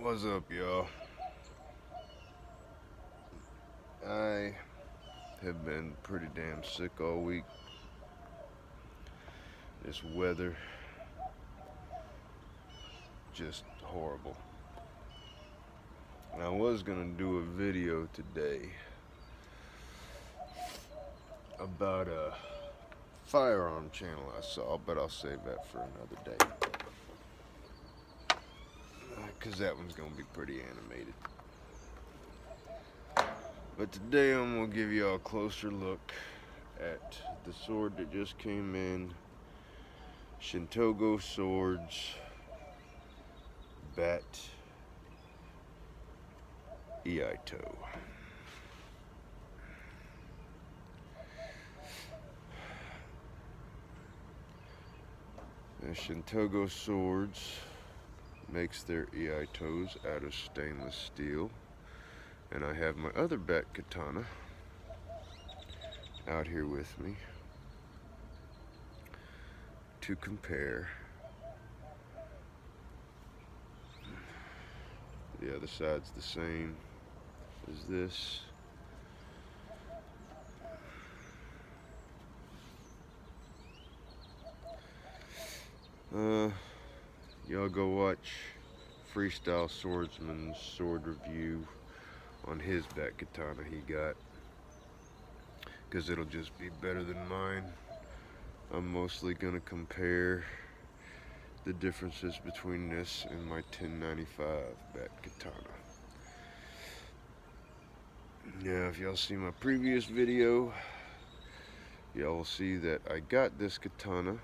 What's up, y'all? I have been pretty damn sick all week. This weather, just horrible. And I was gonna do a video today about a firearm channel I saw, but I'll save that for another day. Because that one's gonna be pretty animated. But today I'm gonna give y'all a closer look at the sword that just came in. Shintogo Swords Bat Iaito. The Shintogo Swords makes their iaitos out of stainless steel, and I have my other bat katana out here with me to compare. The other side's the same as this. Y'all go watch Freestyle Swordsman's sword review on his bat katana he got, because it'll just be better than mine. I'm mostly gonna compare the differences between this and my 1095 bat katana. Now, if y'all see my previous video, y'all will see that I got this katana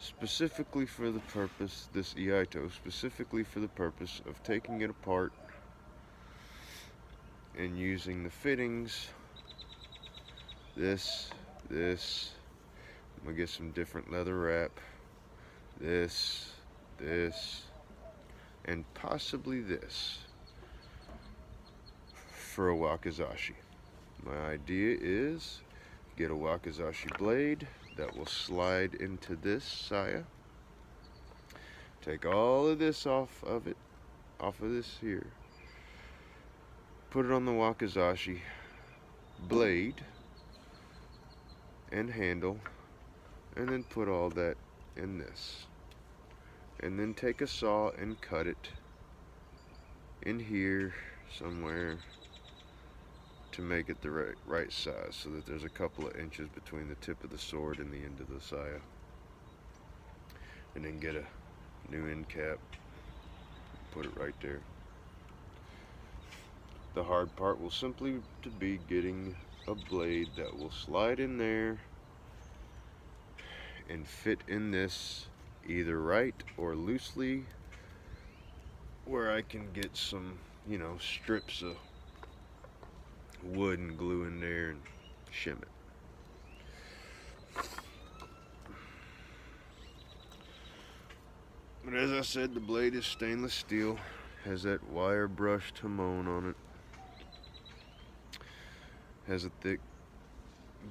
specifically for the purpose, this iaito, specifically for the purpose of taking it apart and using the fittings, this, I'm gonna get some different leather wrap, this, and possibly this for a wakizashi. My idea is get a wakizashi blade that will slide into this saya. Take all of this off of this here. Put it on the wakizashi blade and handle, and then put all that in this. And then take a saw and cut it in here somewhere to make it the right size, so that there's a couple of inches between the tip of the sword and the end of the saya. And then get a new end cap, put it right there. The hard part will simply to be getting a blade that will slide in there and fit in this either right or loosely, where I can get some, strips of wood and glue in there and shim it. But as I said, the blade is stainless steel, has that wire brushed hamon on it, has a thick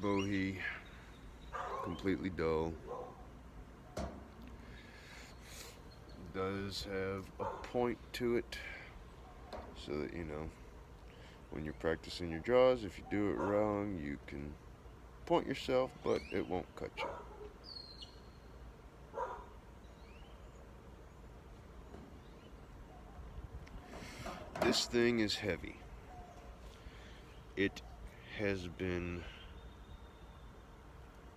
bohea, completely dull. Does have a point to it, so that when you're practicing your draws, if you do it wrong, you can point yourself, but it won't cut you. This thing is heavy. It has been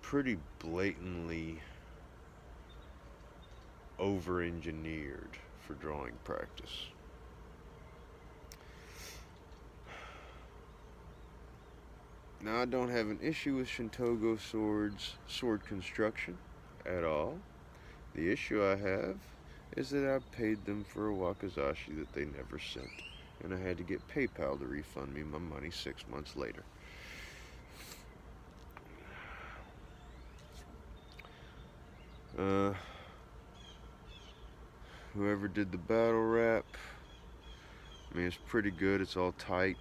pretty blatantly over-engineered for drawing practice. Now, I don't have an issue with Shintogo swords, sword construction at all. The issue I have is that I paid them for a wakizashi that they never sent, and I had to get PayPal to refund me my money 6 months later. Whoever did the battle wrap, I mean, it's pretty good. It's all tight.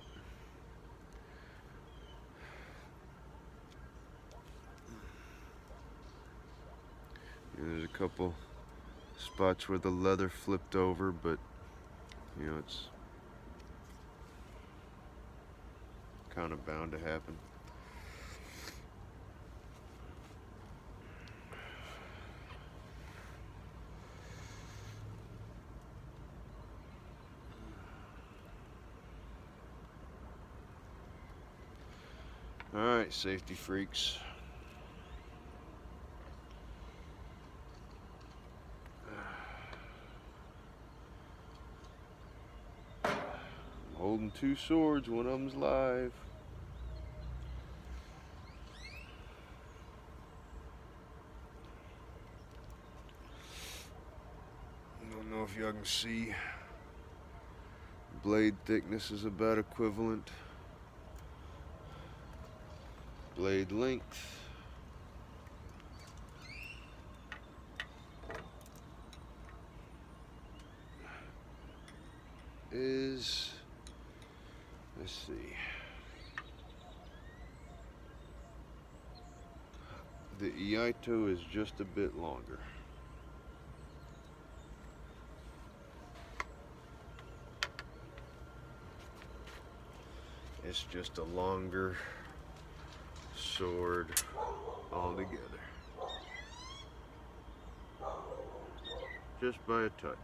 There's a couple spots where the leather flipped over, but you know, it's kind of bound to happen. Alright, safety freaks. I'm holding two swords, one of them's live. I don't know if y'all can see. Blade thickness is about equivalent. Blade length is, let's see, the iaito is just a bit longer. It's just a longer sword altogether, just by a touch.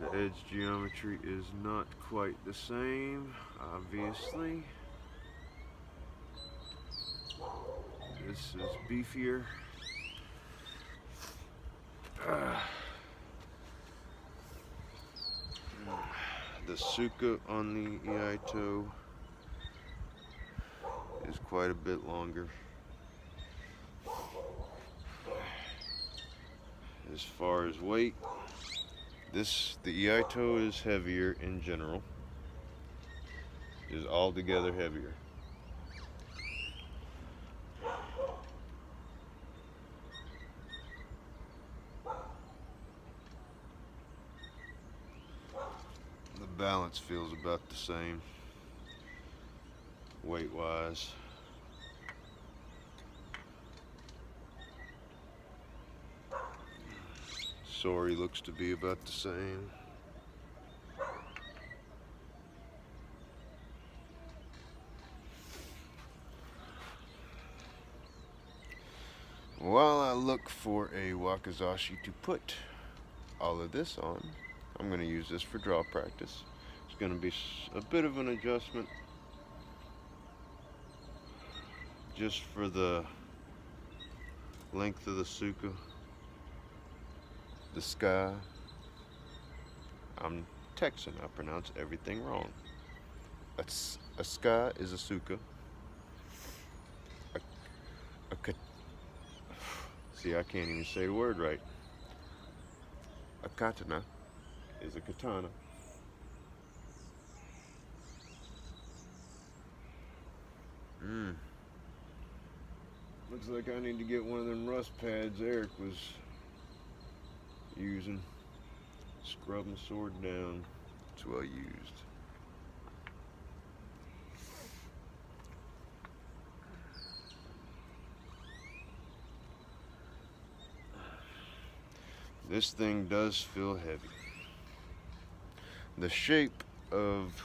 The edge geometry is not quite the same, obviously. This is beefier. The suka on the iaito is quite a bit longer. As far as weight, the iaito is heavier in general, is altogether heavier. The balance feels about the same, weight-wise. Sori looks to be about the same. While I look for a wakizashi to put all of this on, I'm going to use this for draw practice. It's going to be a bit of an adjustment just for the length of the suka. The sky. I'm Texan, I pronounce everything wrong. A sky is a suka. See, I can't even say the word right. A katana is a katana. Looks like I need to get one of them rust pads Eric was using. Scrub my sword down. It's well used. This thing does feel heavy. The shape of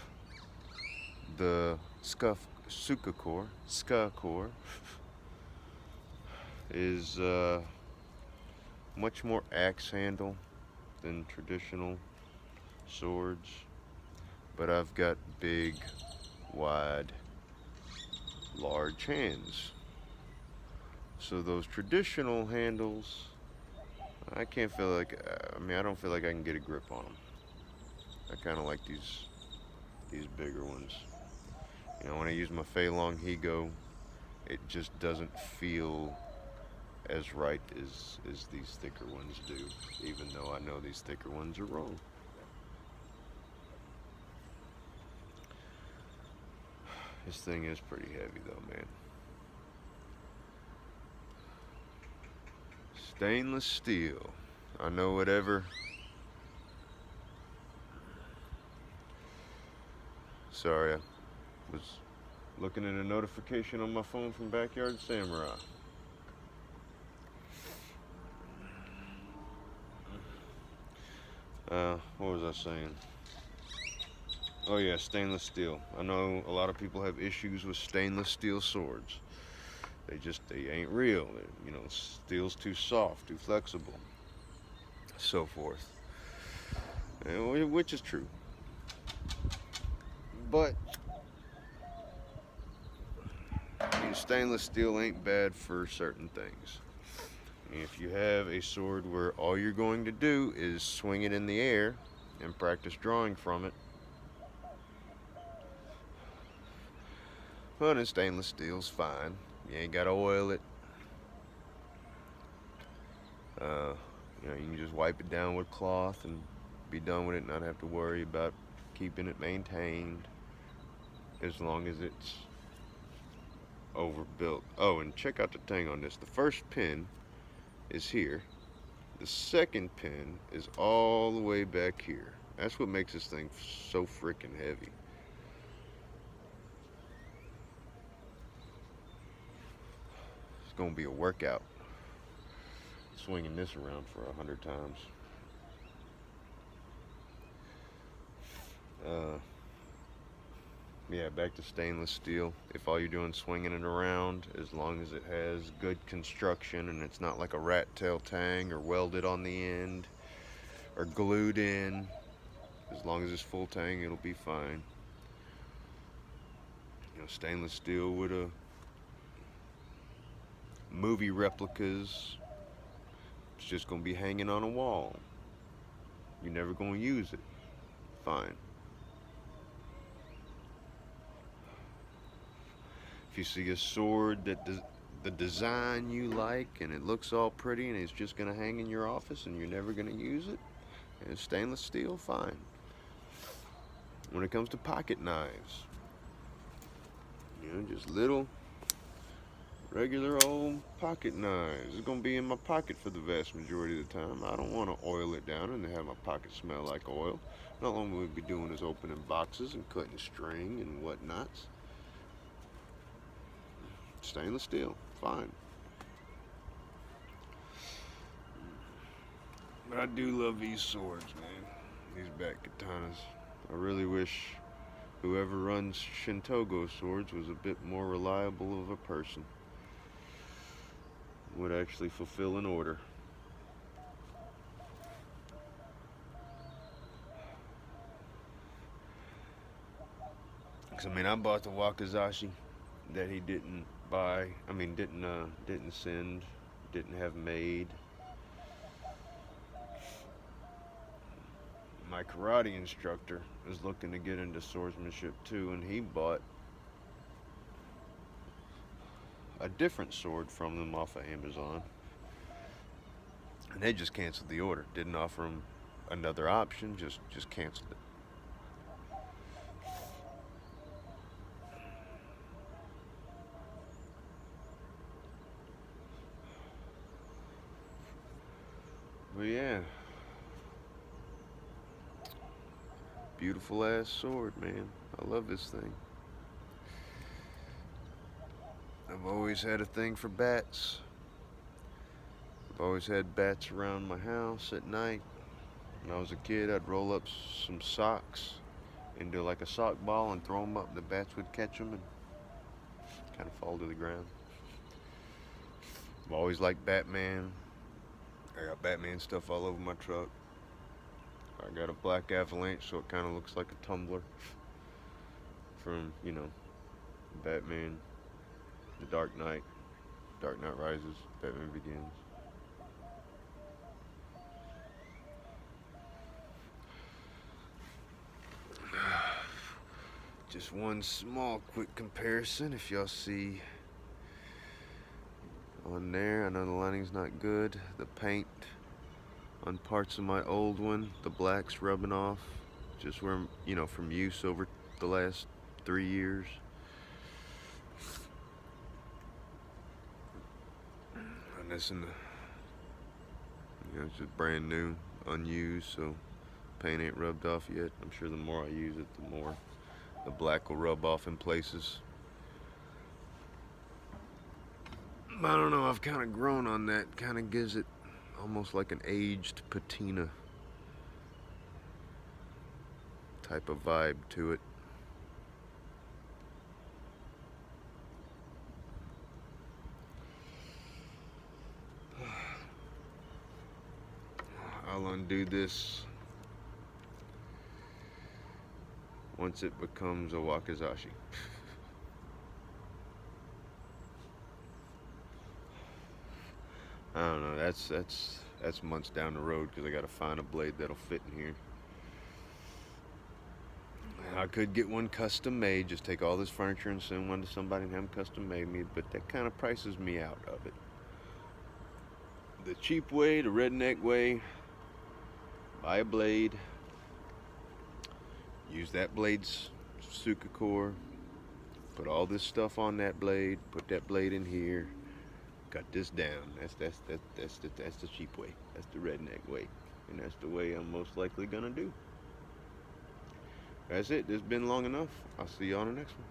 the suka core is much more axe handle than traditional swords, but I've got big, wide, large hands. So those traditional handles, I don't feel like I can get a grip on them. I kind of like these bigger ones. You know, when I use my Fei Long Higo, it just doesn't feel as right as these thicker ones do, even though I know these thicker ones are wrong. This thing is pretty heavy though, man. Stainless steel. I know whatever. Sorry, I was Looking at a notification on my phone from Backyard Samurai. What was I saying? Oh yeah, stainless steel. I know a lot of people have issues with stainless steel swords. They ain't real. Steel's too soft, too flexible, so forth. Which is true. But stainless steel ain't bad for certain things. If you have a sword where all you're going to do is swing it in the air and practice drawing from it, well, then stainless steel's fine. You ain't gotta oil it. You can just wipe it down with cloth and be done with it, not have to worry about keeping it maintained as long as it's overbuilt. Oh, and check out the thing on this. The first pin is here. The second pin is all the way back here. That's what makes this thing so freaking heavy. It's gonna be a workout swinging this around for 100 times. Yeah, back to stainless steel. If all you're doing is swinging it around, as long as it has good construction and it's not like a rat tail tang or welded on the end or glued in, as long as it's full tang, it'll be fine. Stainless steel with a movie replicas, it's just gonna be hanging on a wall. You're never gonna use it. Fine. If you see a sword that the design you like and it looks all pretty and it's just gonna hang in your office and you're never gonna use it, and it's stainless steel, fine. When it comes to pocket knives, just little regular old pocket knives. It's gonna be in my pocket for the vast majority of the time. I don't want to oil it down and have my pocket smell like oil. Not all we'll be doing is opening boxes and cutting string and whatnots. Stainless steel, fine. But I do love these swords, man. These back katanas. I really wish whoever runs Shintogo swords was a bit more reliable of a person. Would actually fulfill an order. Cause I bought the Wakizashi that he didn't buy. Didn't send, didn't have made. My karate instructor is looking to get into swordsmanship too, and he bought a different sword from them off of Amazon, and they just canceled the order. Didn't offer him another option, just canceled it. But yeah, beautiful ass sword, man. I love this thing. I've always had a thing for bats. I've always had bats around my house at night. When I was a kid, I'd roll up some socks into like a sock ball and throw them up, and the bats would catch them and kind of fall to the ground. I've always liked Batman. I got Batman stuff all over my truck. I got a black avalanche, so it kind of looks like a tumbler from, Batman, The Dark Knight Rises, Batman Begins. Just one small quick comparison. If y'all see on there, I know the lining's not good. The paint on parts of my old one, the black's rubbing off, just where, from use over the last 3 years. And this in the, it's just brand new, unused, so paint ain't rubbed off yet. I'm sure the more I use it, the more the black will rub off in places. I don't know, I've kind of grown on that. Kind of gives it almost like an aged patina type of vibe to it. I'll undo this once it becomes a wakizashi. I don't know, that's months down the road because I gotta find a blade that'll fit in here. I could get one custom made, just take all this furniture and send one to somebody and have them custom made me, but that kind of prices me out of it. The cheap way, the redneck way, buy a blade, use that blade's Suka core, put all this stuff on that blade, put that blade in here, cut this down. That's the cheap way. That's the redneck way, and that's the way I'm most likely gonna do. That's it. This has been long enough. I'll see you on the next one.